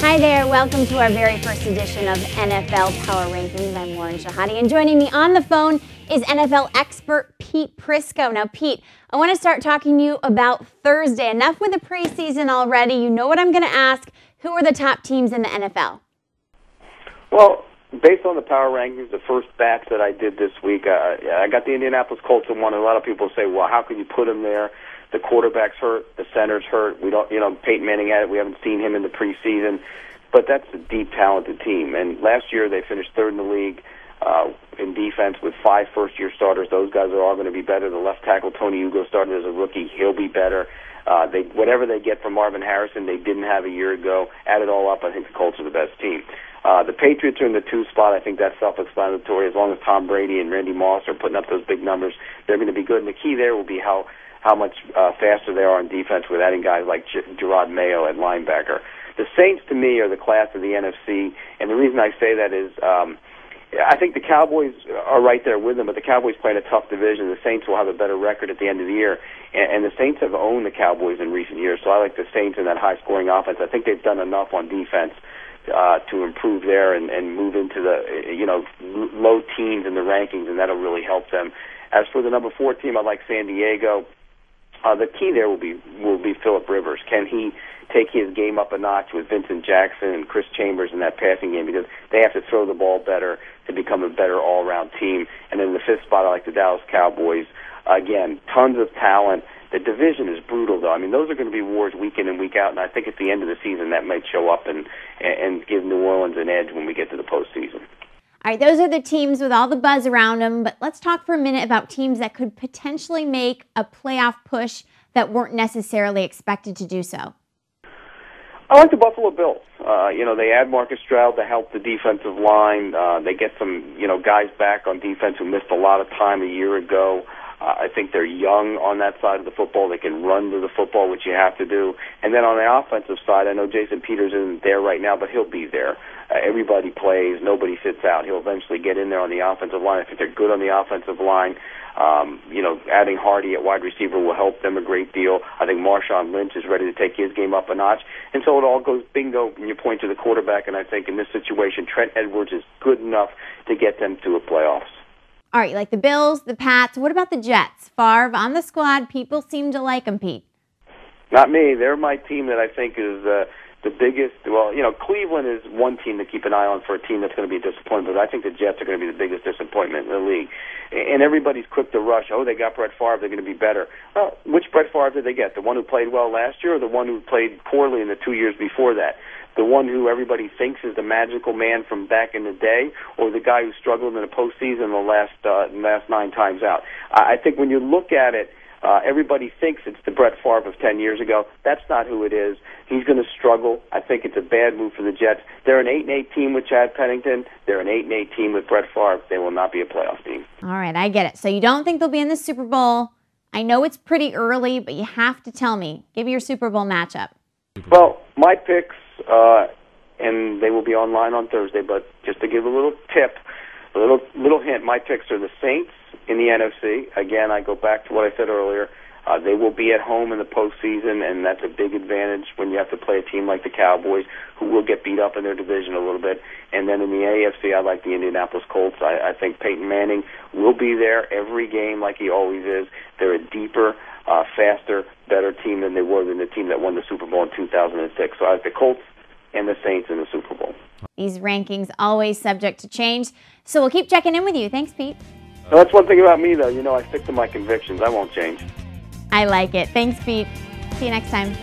Hi there, welcome to our very first edition of NFL Power Rankings. I'm Lauren Shahadi, and joining me on the phone is NFL expert Pete Prisco. Now, Pete, I want to start talking to you about Thursday. Enough with the preseason already. You know what I'm going to ask. Who are the top teams in the NFL? Well, based on the power rankings, the first batch that I did this week, I got the Indianapolis Colts in one. And a lot of people say, well, how can you put them there? The quarterback's hurt, the center's hurt. We don't, Peyton Manning had it. We haven't seen him in the preseason, but that's a deep, talented team. And last year they finished third in the league in defense with 5 first-year starters. Those guys are all going to be better. The left tackle Tony Ugo started as a rookie. He'll be better. Whatever they get from Marvin Harrison, they didn't have a year ago. Add it all up, I think the Colts are the best team. The Patriots are in the 2 spot. I think that's self-explanatory. As long as Tom Brady and Randy Moss are putting up those big numbers, they're going to be good. And the key there will be how much faster they are on defense with adding guys like Gerard Mayo at linebacker. The Saints, to me, are the class of the NFC, and the reason I say that is I think the Cowboys are right there with them, but the Cowboys play in a tough division. The Saints will have a better record at the end of the year, and the Saints have owned the Cowboys in recent years, so I like the Saints in that high-scoring offense. I think they've done enough on defense to improve there and move into the low teens in the rankings, and that'll really help them. As for the number 4 team, I like San Diego. The key there will be Phillip Rivers. Can he take his game up a notch with Vincent Jackson and Chris Chambers in that passing game, because they have to throw the ball better to become a better all-around team. And in the 5th spot, I like the Dallas Cowboys. Again, tons of talent. The division is brutal, though. I mean, those are going to be wars week in and week out, and I think at the end of the season that might show up and give New Orleans an edge when we get to the postseason. All right, those are the teams with all the buzz around them, but let's talk for a minute about teams that could potentially make a playoff push that weren't necessarily expected to do so. I like the Buffalo Bills. They add Marcus Stroud to help the defensive line. They get some, guys back on defense who missed a lot of time a year ago. I think they're young on that side of the football. They can run to the football, which you have to do. And then on the offensive side, I know Jason Peters isn't there right now, but he'll be there. Everybody plays. Nobody sits out. He'll eventually get in there on the offensive line. I think they're good on the offensive line. Adding Hardy at wide receiver will help them a great deal. I think Marshawn Lynch is ready to take his game up a notch. And so it all goes bingo when you point to the quarterback. And I think in this situation, Trent Edwards is good enough to get them to a playoffs. All right, like the Bills, the Pats. What about the Jets? Favre on the squad. People seem to like him, Pete. Not me. They're my team that I think is the biggest. Well, Cleveland is one team to keep an eye on for a team that's going to be a disappointment, but I think the Jets are going to be the biggest disappointment in the league. And everybody's quick to rush. Oh, they got Brett Favre. They're going to be better. Well, which Brett Favre did they get? The one who played well last year or the one who played poorly in the 2 years before that? The one who everybody thinks is the magical man from back in the day, or the guy who struggled in the postseason the last 9 times out? I think when you look at it, everybody thinks it's the Brett Favre of 10 years ago. That's not who it is. He's going to struggle. I think it's a bad move for the Jets. They're an 8-8 team with Chad Pennington. They're an 8-8 team with Brett Favre. They will not be a playoff team. All right, I get it. So you don't think they'll be in the Super Bowl. I know it's pretty early, but you have to tell me. Give me your Super Bowl matchup. Well, my picks, and they will be online on Thursday, but just to give a little tip, a little hint, my picks are the Saints in the NFC. Again, I go back to what I said earlier. They will be at home in the postseason, and that's a big advantage when you have to play a team like the Cowboys, who will get beat up in their division a little bit. And then in the AFC, I like the Indianapolis Colts. I think Peyton Manning will be there every game like he always is. They're a deeper, faster, better team than they were than the team that won the Super Bowl in 2006. So I like the Colts and the Saints in the Super Bowl. These rankings always subject to change, so we'll keep checking in with you. Thanks, Pete. Well, that's one thing about me, though. I stick to my convictions. I won't change. I like it. Thanks, Pete. See you next time.